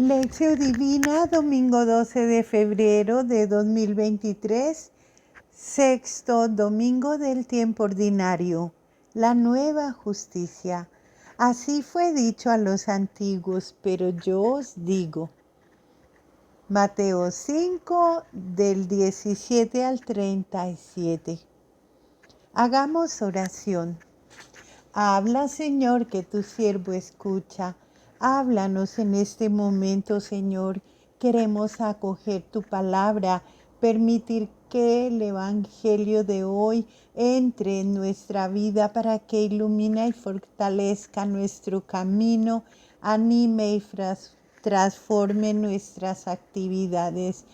Lección Divina, domingo 12 de febrero de 2023, sexto domingo del tiempo ordinario, la nueva justicia. Así fue dicho a los antiguos, pero yo os digo. Mateo 5, del 17 al 37. Hagamos oración. Habla, Señor, que tu siervo escucha. Háblanos en este momento, Señor. Queremos acoger tu palabra, permitir que el Evangelio de hoy entre en nuestra vida para que ilumine y fortalezca nuestro camino, anime y transforme nuestras actividades.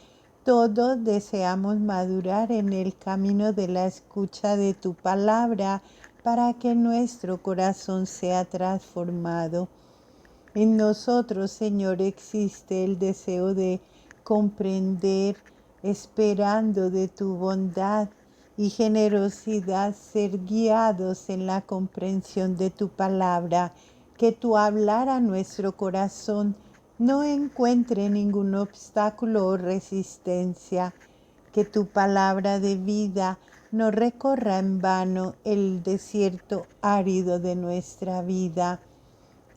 Todos deseamos madurar en el camino de la escucha de tu palabra para que nuestro corazón sea transformado. En nosotros, Señor, existe el deseo de comprender, esperando de tu bondad y generosidad, ser guiados en la comprensión de tu palabra, que tu hablar a nuestro corazón no encuentre ningún obstáculo o resistencia, que tu palabra de vida no recorra en vano el desierto árido de nuestra vida.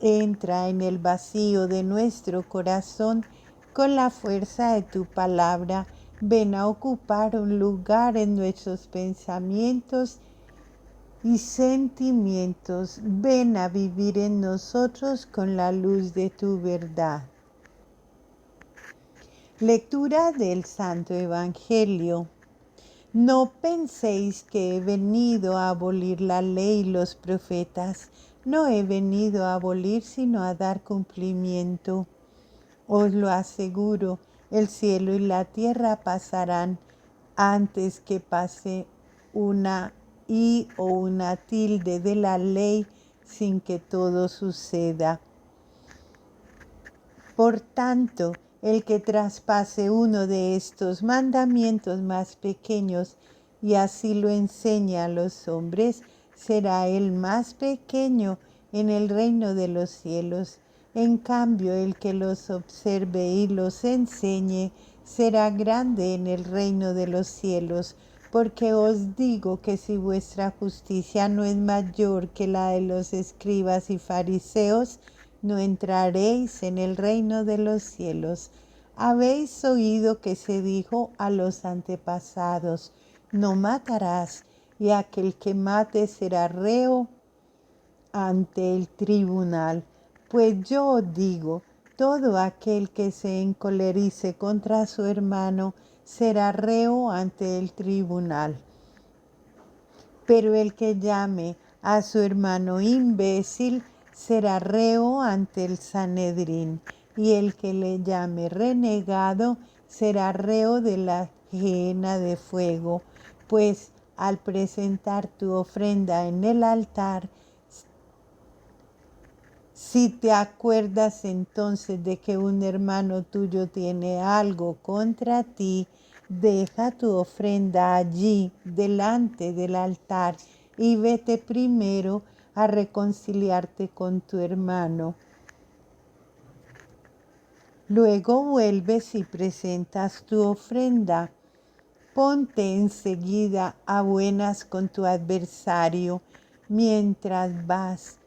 Entra en el vacío de nuestro corazón con la fuerza de tu palabra. Ven a ocupar un lugar en nuestros pensamientos y sentimientos. Ven a vivir en nosotros con la luz de tu verdad. Lectura del Santo Evangelio. No penséis que he venido a abolir la ley y los profetas. No he venido a abolir, sino a dar cumplimiento. Os lo aseguro, el cielo y la tierra pasarán antes que pase una i o una tilde de la ley sin que todo suceda. Por tanto, el que traspase uno de estos mandamientos más pequeños y así lo enseña a los hombres, será el más pequeño en el reino de los cielos. En cambio, el que los observe y los enseñe será grande en el reino de los cielos. Porque os digo que si vuestra justicia no es mayor que la de los escribas y fariseos, no entraréis en el reino de los cielos. Habéis oído que se dijo a los antepasados: no matarás, y aquel que mate será reo ante el tribunal. Pues yo os digo, todo aquel que se encolerice contra su hermano será reo ante el tribunal. Pero el que llame a su hermano imbécil será reo ante el Sanedrín, y el que le llame renegado será reo de la gehenna de fuego. Pues al presentar tu ofrenda en el altar, si te acuerdas entonces de que un hermano tuyo tiene algo contra ti, deja tu ofrenda allí delante del altar y vete primero a reconciliarte con tu hermano. Luego vuelves y presentas tu ofrenda. Ponte enseguida a buenas con tu adversario mientras vas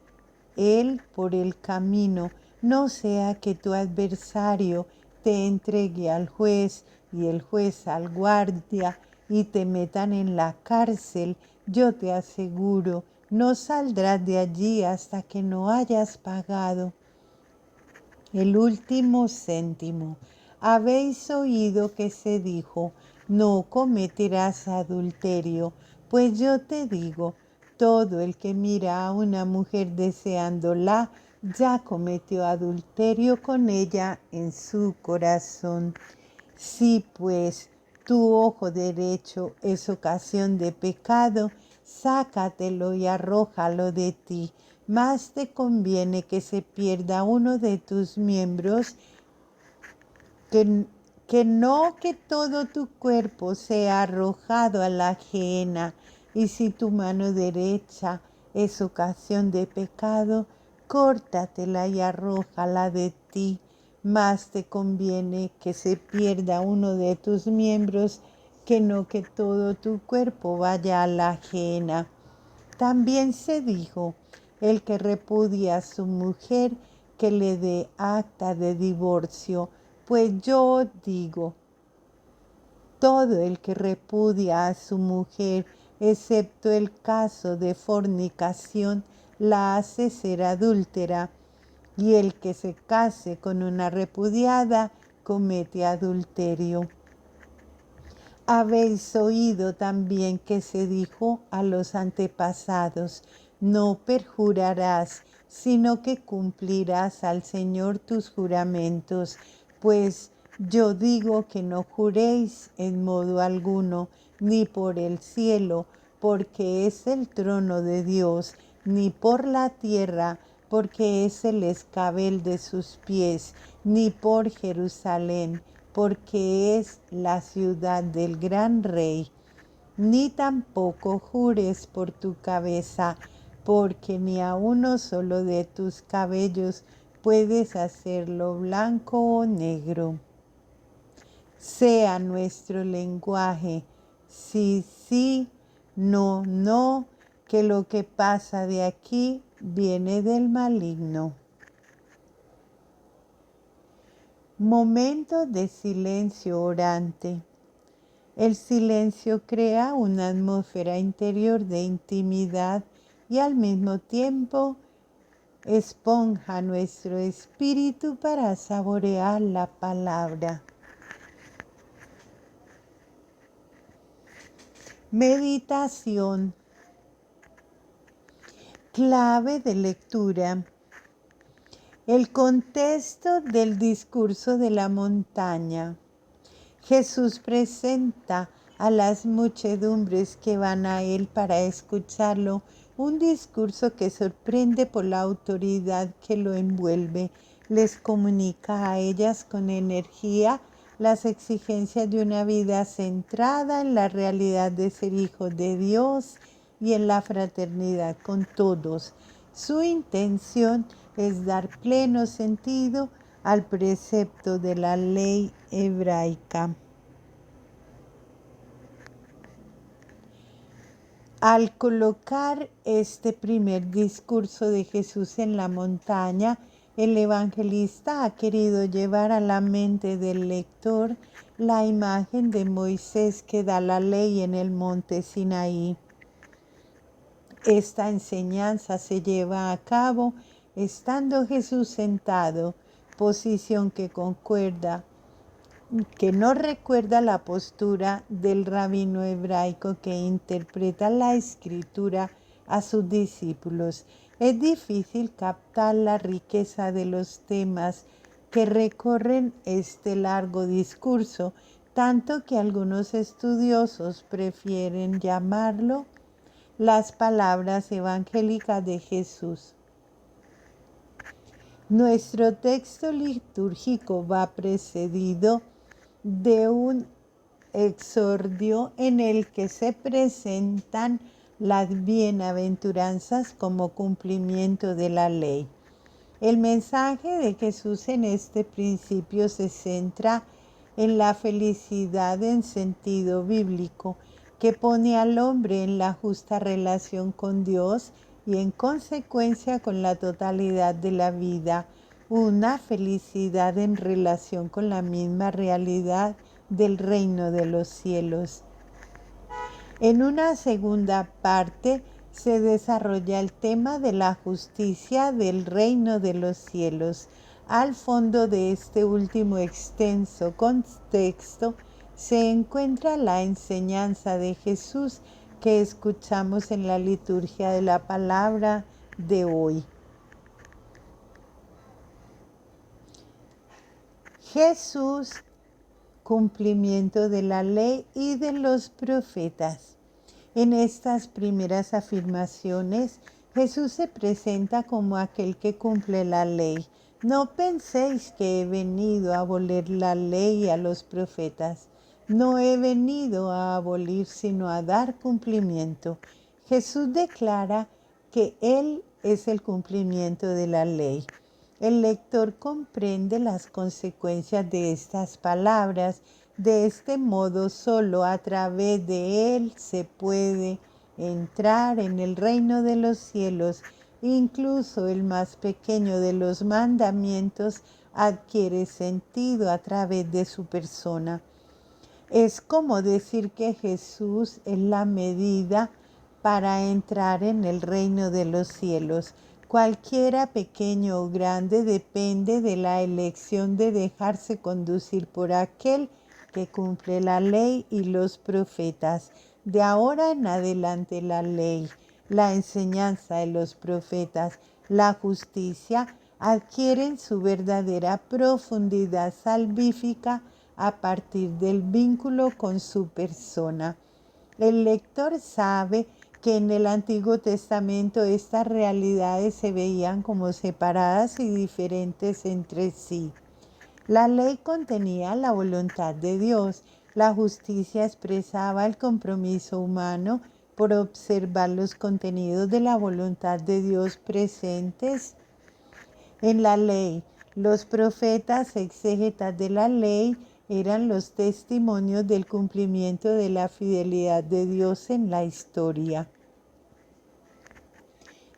él por el camino, no sea que tu adversario te entregue al juez y el juez al guardia y te metan en la cárcel. Yo te aseguro, no saldrás de allí hasta que no hayas pagado el último céntimo. Habéis oído que se dijo: no cometerás adulterio. Pues yo te digo, todo el que mira a una mujer deseándola, ya cometió adulterio con ella en su corazón. Si pues tu ojo derecho es ocasión de pecado, sácatelo y arrójalo de ti. Más te conviene que se pierda uno de tus miembros que no que todo tu cuerpo sea arrojado a la gehenna. Y si tu mano derecha es ocasión de pecado, córtatela y arrójala de ti. más te conviene que se pierda uno de tus miembros que no que todo tu cuerpo vaya a la ajena. También se dijo, el que repudia a su mujer, que le dé acta de divorcio, pues yo digo, todo el que repudia a su mujer, excepto el caso de fornicación, la hace ser adúltera, y el que se case con una repudiada comete adulterio. Habéis oído también que se dijo a los antepasados, no perjurarás, sino que cumplirás al Señor tus juramentos, pues yo digo que no juréis en modo alguno, ni por el cielo, porque es el trono de Dios, ni por la tierra, porque es el escabel de sus pies, ni por Jerusalén, porque es la ciudad del gran rey. Ni tampoco jures por tu cabeza, porque ni a uno solo de tus cabellos puedes hacerlo blanco o negro. Sea nuestro lenguaje sí, sí, no, no, que lo que pasa de aquí viene del maligno. Momento de silencio orante. El silencio crea una atmósfera interior de intimidad y al mismo tiempo esponja nuestro espíritu para saborear la palabra. Meditación. Clave de lectura. El contexto del discurso de la montaña. Jesús presenta a las muchedumbres que van a él para escucharlo un discurso que sorprende por la autoridad que lo envuelve. Les comunica a ellas con energía las exigencias de una vida centrada en la realidad de ser hijo de Dios y en la fraternidad con todos. Su intención es dar pleno sentido al precepto de la ley hebraica. Al colocar este primer discurso de Jesús en la montaña, el evangelista ha querido llevar a la mente del lector la imagen de Moisés que da la ley en el monte Sinaí. Esta enseñanza se lleva a cabo estando Jesús sentado, posición que no recuerda la postura del rabino hebraico que interpreta la escritura a sus discípulos. Es difícil captar la riqueza de los temas que recorren este largo discurso, tanto que algunos estudiosos prefieren llamarlo las palabras evangélicas de Jesús. Nuestro texto litúrgico va precedido de un exordio en el que se presentan las bienaventuranzas como cumplimiento de la ley. El mensaje de Jesús en este principio se centra en la felicidad en sentido bíblico, que pone al hombre en la justa relación con Dios y en consecuencia con la totalidad de la vida, una felicidad en relación con la misma realidad del reino de los cielos. En una segunda parte se desarrolla el tema de la justicia del reino de los cielos. Al fondo de este último extenso contexto se encuentra la enseñanza de Jesús que escuchamos en la liturgia de la palabra de hoy. Jesús, cumplimiento de la ley y de los profetas. En estas primeras afirmaciones, Jesús se presenta como aquel que cumple la ley. No penséis que he venido a abolir la ley y a los profetas. No he venido a abolir, sino a dar cumplimiento. Jesús declara que Él es el cumplimiento de la ley. El lector comprende las consecuencias de estas palabras. De este modo, solo a través de él se puede entrar en el reino de los cielos. Incluso el más pequeño de los mandamientos adquiere sentido a través de su persona. Es como decir que Jesús es la medida para entrar en el reino de los cielos. Cualquiera pequeño o grande depende de la elección de dejarse conducir por aquel que cumple la ley y los profetas. De ahora en adelante la ley, la enseñanza de los profetas, la justicia adquieren su verdadera profundidad salvífica a partir del vínculo con su persona. El lector sabe que en el Antiguo Testamento estas realidades se veían como separadas y diferentes entre sí. La ley contenía la voluntad de Dios, la justicia expresaba el compromiso humano por observar los contenidos de la voluntad de Dios presentes en la ley. Los profetas exégetas de la ley eran los testimonios del cumplimiento de la fidelidad de Dios en la historia.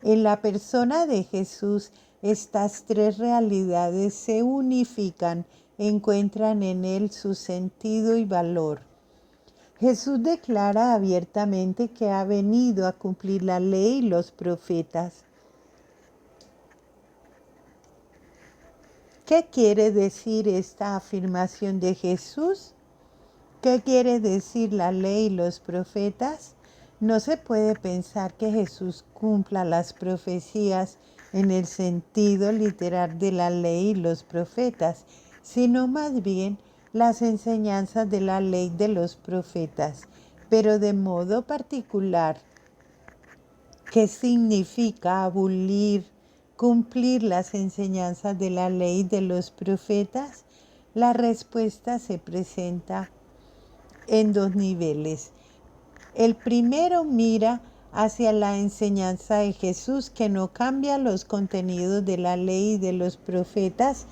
En la persona de Jesús, estas tres realidades se unifican, encuentran en él su sentido y valor. Jesús declara abiertamente que ha venido a cumplir la ley y los profetas. ¿Qué quiere decir esta afirmación de Jesús? ¿Qué quiere decir la ley y los profetas? No se puede pensar que Jesús cumpla las profecías en el sentido literal de la ley y los profetas, sino más bien las enseñanzas de la ley de los profetas, pero de modo particular. ¿Qué significa abolir, cumplir las enseñanzas de la ley de los profetas? La respuesta se presenta en dos niveles. El primero mira hacia la enseñanza de Jesús, que no cambia los contenidos de la ley y de los profetas,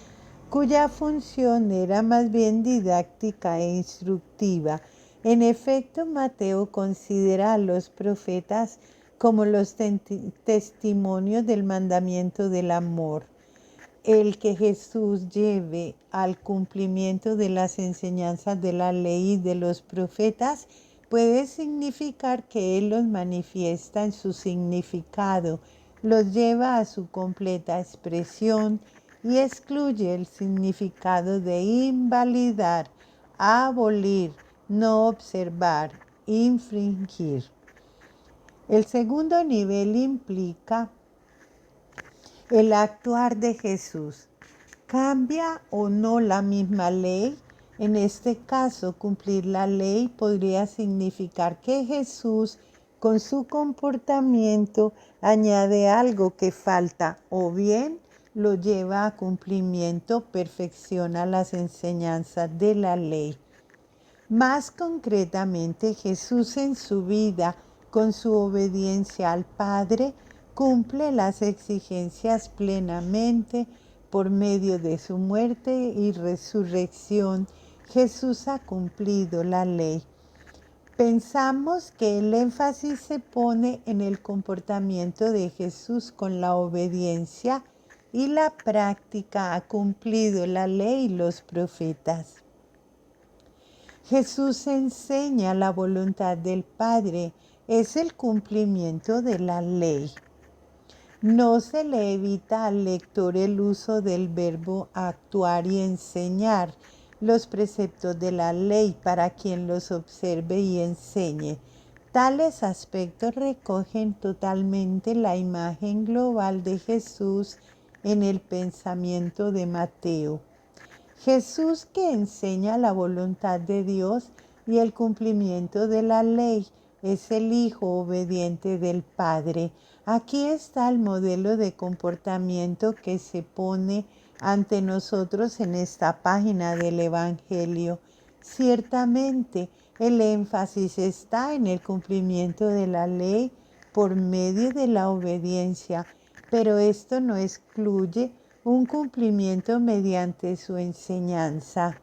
cuya función era más bien didáctica e instructiva. En efecto, Mateo considera a los profetas como los testimonios del mandamiento del amor. El que Jesús lleve al cumplimiento de las enseñanzas de la ley y de los profetas puede significar que Él los manifiesta en su significado, los lleva a su completa expresión y excluye el significado de invalidar, abolir, no observar, infringir. El segundo nivel implica el actuar de Jesús. ¿Cambia o no la misma ley? En este caso, cumplir la ley podría significar que Jesús, con su comportamiento, añade algo que falta, o bien lo lleva a cumplimiento, perfecciona las enseñanzas de la ley. Más concretamente, Jesús en su vida, con su obediencia al Padre, cumple las exigencias plenamente por medio de su muerte y resurrección. Jesús ha cumplido la ley. Pensamos que el énfasis se pone en el comportamiento de Jesús con la obediencia y la práctica. Ha cumplido la ley y los profetas. Jesús enseña la voluntad del Padre, es el cumplimiento de la ley. No se le evita al lector el uso del verbo actuar y enseñar los preceptos de la ley para quien los observe y enseñe. Tales aspectos recogen totalmente la imagen global de Jesús en el pensamiento de Mateo. Jesús, que enseña la voluntad de Dios y el cumplimiento de la ley, es el Hijo obediente del Padre. Aquí está el modelo de comportamiento que se pone ante nosotros en esta página del Evangelio. Ciertamente, el énfasis está en el cumplimiento de la ley por medio de la obediencia, pero esto no excluye un cumplimiento mediante su enseñanza.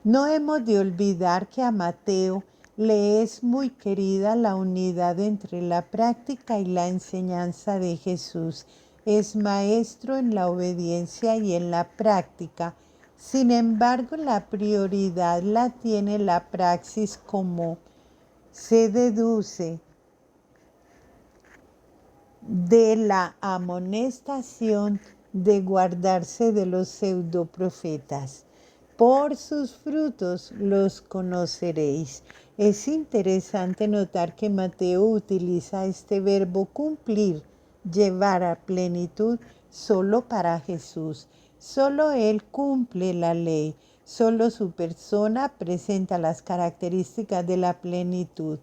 No hemos de olvidar que a Mateo le es muy querida la unidad entre la práctica y la enseñanza de Jesús. Es maestro en la obediencia y en la práctica. Sin embargo, la prioridad la tiene la praxis, como se deduce de la amonestación de guardarse de los pseudoprofetas. Por sus frutos los conoceréis. Es interesante notar que Mateo utiliza este verbo cumplir, llevar a plenitud, solo para Jesús. Solo Él cumple la ley. Solo su persona presenta las características de la plenitud.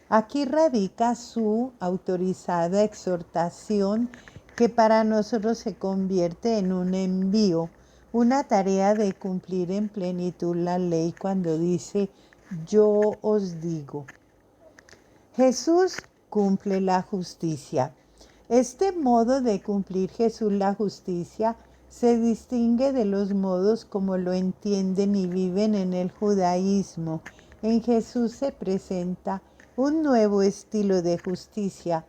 Aquí radica su autorizada exhortación, que para nosotros se convierte en un envío, una tarea de cumplir en plenitud la ley cuando dice: yo os digo. Jesús cumple la justicia. Este modo de cumplir Jesús la justicia se distingue de los modos como lo entienden y viven en el judaísmo. En Jesús se presenta un nuevo estilo de justicia,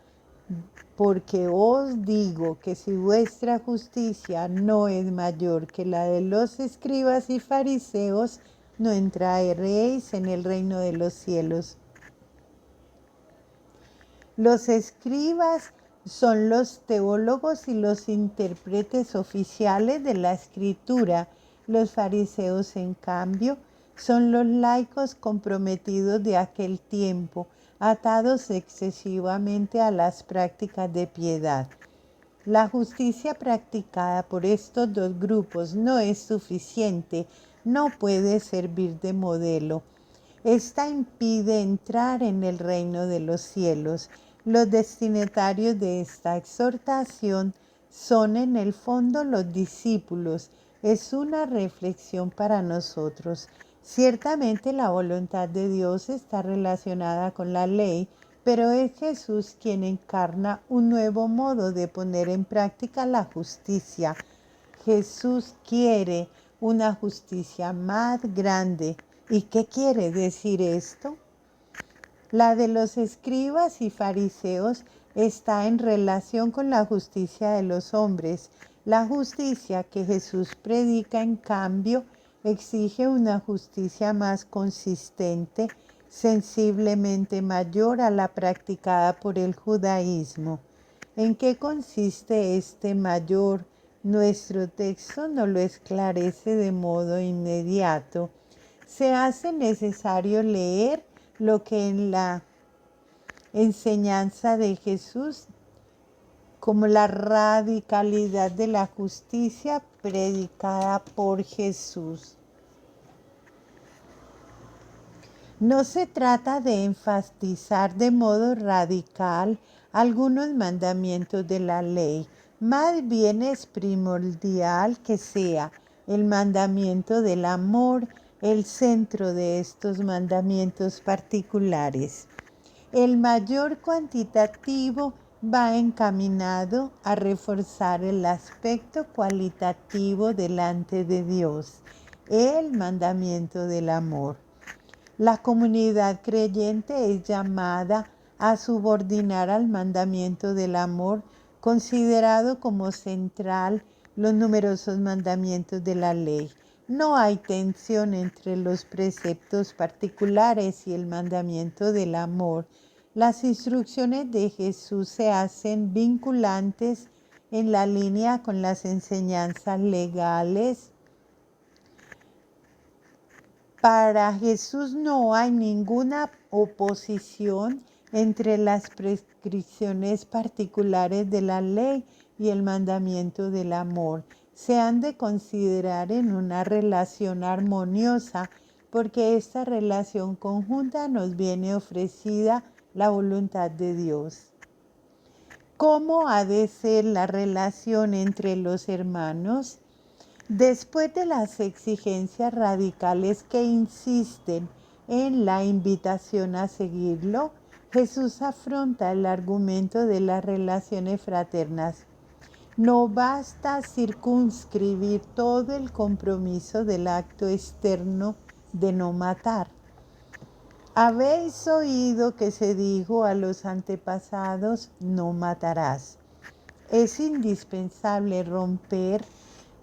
porque os digo que si vuestra justicia no es mayor que la de los escribas y fariseos, no entraréis en el reino de los cielos. Los escribas son los teólogos y los intérpretes oficiales de la Escritura. Los fariseos, en cambio, son los laicos comprometidos de aquel tiempo, atados excesivamente a las prácticas de piedad. La justicia practicada por estos dos grupos no es suficiente, no puede servir de modelo. Esta impide entrar en el reino de los cielos. Los destinatarios de esta exhortación son en el fondo los discípulos. Es una reflexión para nosotros. Ciertamente la voluntad de Dios está relacionada con la ley, pero es Jesús quien encarna un nuevo modo de poner en práctica la justicia. Jesús quiere una justicia más grande. ¿Y qué quiere decir esto? La de los escribas y fariseos está en relación con la justicia de los hombres. La justicia que Jesús predica, en cambio, exige una justicia más consistente, sensiblemente mayor a la practicada por el judaísmo. ¿En qué consiste este mayor? Nuestro texto no lo esclarece de modo inmediato. Se hace necesario leer lo que en la enseñanza de Jesús, como la radicalidad de la justicia predicada por Jesús. No se trata de enfatizar de modo radical algunos mandamientos de la ley, más bien es primordial que sea el mandamiento del amor el centro de estos mandamientos particulares. El mayor cuantitativo va encaminado a reforzar el aspecto cualitativo delante de Dios, el mandamiento del amor. La comunidad creyente es llamada a subordinar al mandamiento del amor, considerado como central, los numerosos mandamientos de la ley. No hay tensión entre los preceptos particulares y el mandamiento del amor. Las instrucciones de Jesús se hacen vinculantes en la línea con las enseñanzas legales. Para Jesús no hay ninguna oposición entre las prescripciones particulares de la ley y el mandamiento del amor. Se han de considerar en una relación armoniosa, porque esta relación conjunta nos viene ofrecida la voluntad de Dios. ¿Cómo ha de ser la relación entre los hermanos? Después de las exigencias radicales que insisten en la invitación a seguirlo, Jesús afronta el argumento de las relaciones fraternas. No basta circunscribir todo el compromiso del acto externo de no matar. Habéis oído que se dijo a los antepasados, no matarás. Es indispensable romper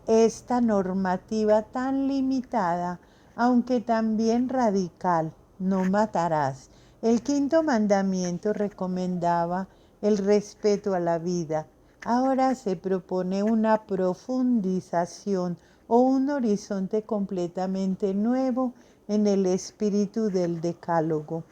esta normativa tan limitada, aunque también radical, no matarás. El quinto mandamiento recomendaba el respeto a la vida. Ahora se propone una profundización o un horizonte completamente nuevo en el espíritu del Decálogo.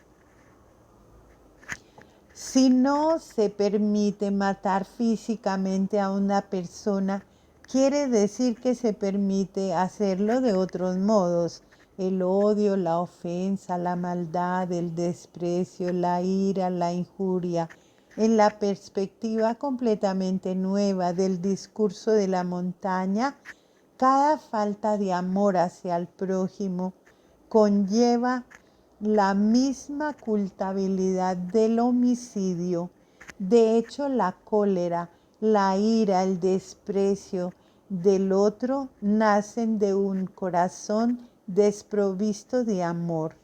Si no se permite matar físicamente a una persona, quiere decir que se permite hacerlo de otros modos. El odio, la ofensa, la maldad, el desprecio, la ira, la injuria. En la perspectiva completamente nueva del discurso de la montaña, cada falta de amor hacia el prójimo conlleva la misma culpabilidad del homicidio. De hecho, la cólera, la ira, el desprecio del otro nacen de un corazón desprovisto de amor.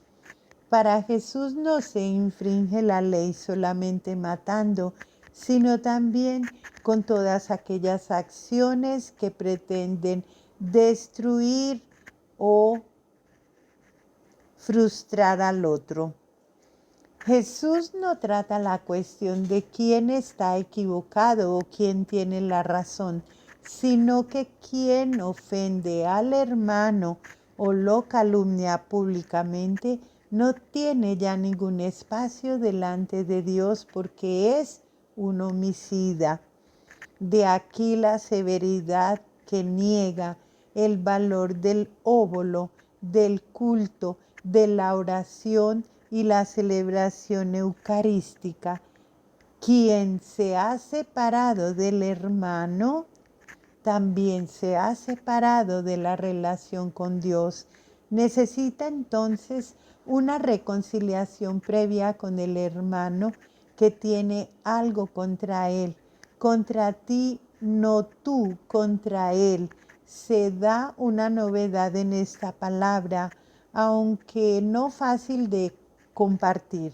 Para Jesús no se infringe la ley solamente matando, sino también con todas aquellas acciones que pretenden destruir o frustrar al otro. Jesús no trata la cuestión de quién está equivocado o quién tiene la razón, sino que quien ofende al hermano o lo calumnia públicamente no tiene ya ningún espacio delante de Dios porque es un homicida. De aquí la severidad que niega el valor del óbolo, del culto, de la oración y la celebración eucarística. Quien se ha separado del hermano, también se ha separado de la relación con Dios. Necesita entonces una reconciliación previa con el hermano que tiene algo contra él. Contra ti, no tú contra él. Se da una novedad en esta palabra, aunque no fácil de compartir.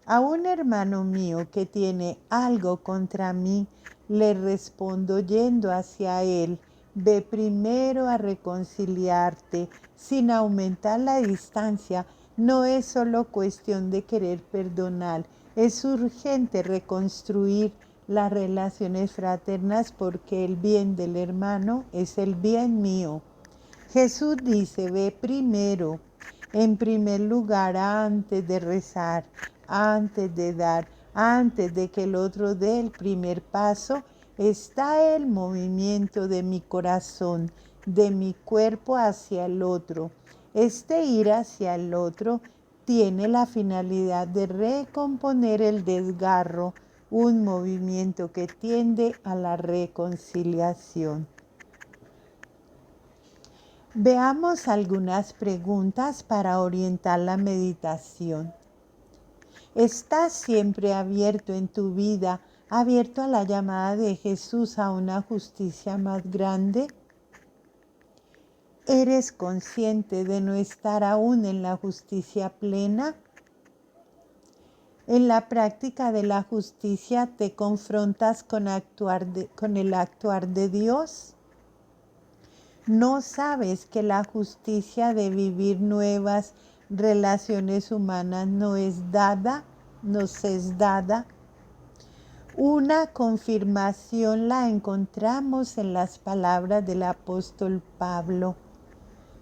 A un hermano mío que tiene algo contra mí, le respondo yendo hacia él, ve primero a reconciliarte, sin aumentar la distancia. No es solo cuestión de querer perdonar, es urgente reconstruir las relaciones fraternas porque el bien del hermano es el bien mío. Jesús dice, ve primero, en primer lugar, antes de rezar, antes de dar, antes de que el otro dé el primer paso, está el movimiento de mi corazón, de mi cuerpo hacia el otro. Este ir hacia el otro tiene la finalidad de recomponer el desgarro, un movimiento que tiende a la reconciliación. Veamos algunas preguntas para orientar la meditación. ¿Estás siempre abierto en tu vida, abierto a la llamada de Jesús a una justicia más grande? ¿Eres consciente de no estar aún en la justicia plena? En la práctica de la justicia te confrontas con el actuar de Dios. ¿No sabes que la justicia de vivir nuevas relaciones humanas nos es dada? Una confirmación la encontramos en las palabras del apóstol Pablo.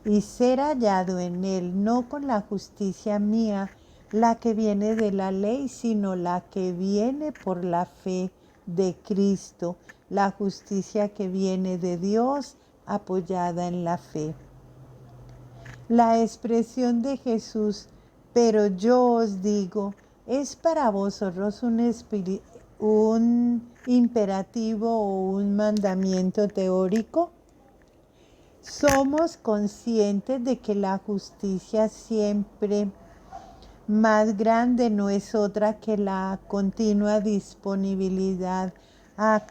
Y ser hallado en él, no con la justicia mía, la que viene de la ley, sino la que viene por la fe de Cristo, la justicia que viene de Dios, apoyada en la fe. La expresión de Jesús, pero yo os digo, es para vosotros un imperativo o un mandamiento teórico. Somos conscientes de que la justicia siempre más grande no es otra que la continua disponibilidad a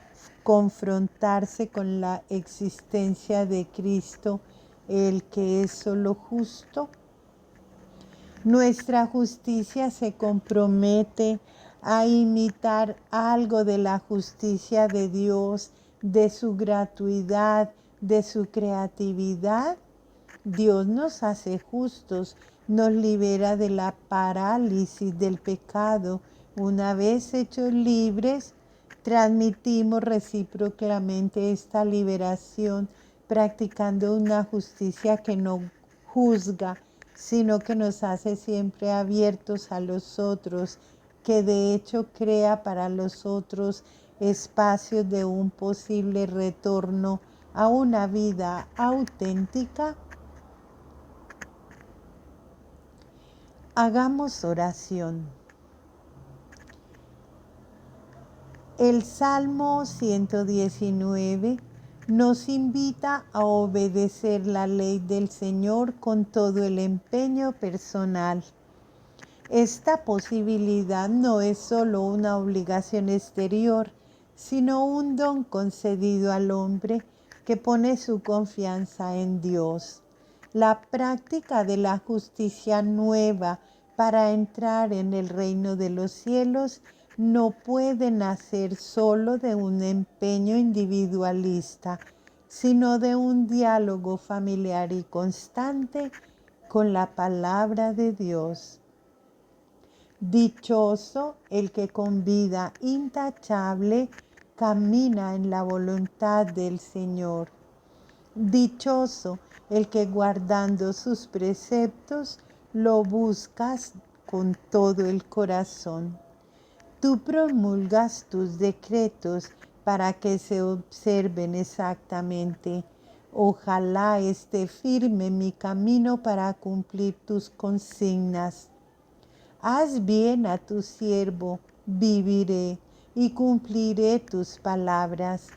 confrontarse con la existencia de Cristo, el que es solo justo. Nuestra justicia se compromete a imitar algo de la justicia de Dios, de su gratuidad, de su creatividad. Dios nos hace justos, nos libera de la parálisis del pecado. Una vez hechos libres, transmitimos recíprocamente esta liberación, practicando una justicia que no juzga, sino que nos hace siempre abiertos a los otros, que de hecho crea para los otros espacios de un posible retorno a una vida auténtica. Hagamos oración. El Salmo 119 nos invita a obedecer la ley del Señor con todo el empeño personal. Esta posibilidad no es solo una obligación exterior, sino un don concedido al hombre que pone su confianza en Dios. La práctica de la justicia nueva para entrar en el reino de los cielos no puede nacer solo de un empeño individualista, sino de un diálogo familiar y constante con la palabra de Dios. Dichoso el que con vida intachable camina en la voluntad del Señor. Dichoso el que guardando sus preceptos lo buscas con todo el corazón. Tú promulgas tus decretos para que se observen exactamente. Ojalá esté firme mi camino para cumplir tus consignas. Haz bien a tu siervo, viviré y cumpliré tus palabras.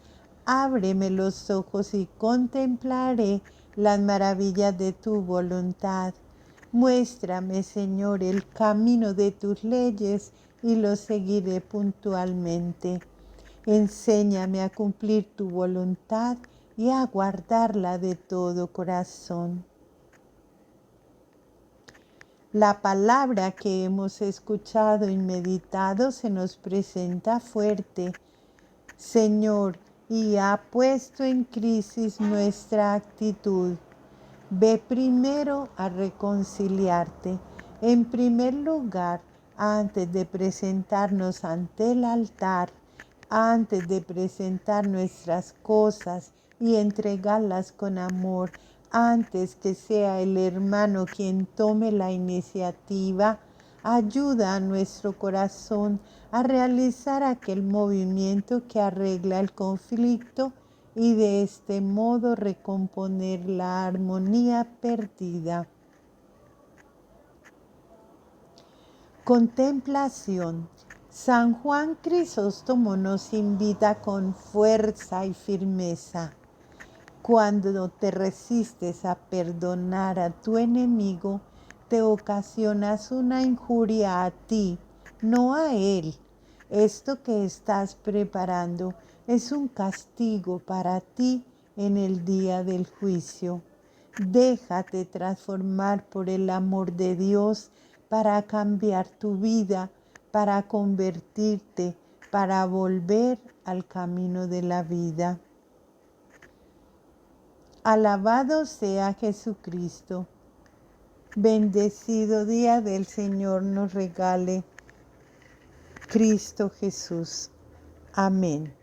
Ábreme los ojos y contemplaré las maravillas de tu voluntad. Muéstrame, Señor, el camino de tus leyes y lo seguiré puntualmente. Enséñame a cumplir tu voluntad y a guardarla de todo corazón. La palabra que hemos escuchado y meditado se nos presenta fuerte, Señor, y ha puesto en crisis nuestra actitud. Ve primero a reconciliarte. En primer lugar, antes de presentarnos ante el altar, antes de presentar nuestras cosas y entregarlas con amor, antes que sea el hermano quien tome la iniciativa, ayuda a nuestro corazón a realizar aquel movimiento que arregla el conflicto y de este modo recomponer la armonía perdida. Contemplación. San Juan Crisóstomo nos invita con fuerza y firmeza. Cuando te resistes a perdonar a tu enemigo, te ocasionas una injuria a ti, no a él. Esto que estás preparando es un castigo para ti en el día del juicio. Déjate transformar por el amor de Dios para cambiar tu vida, para convertirte, para volver al camino de la vida. Alabado sea Jesucristo. Bendecido día del Señor nos regale Cristo Jesús. Amén.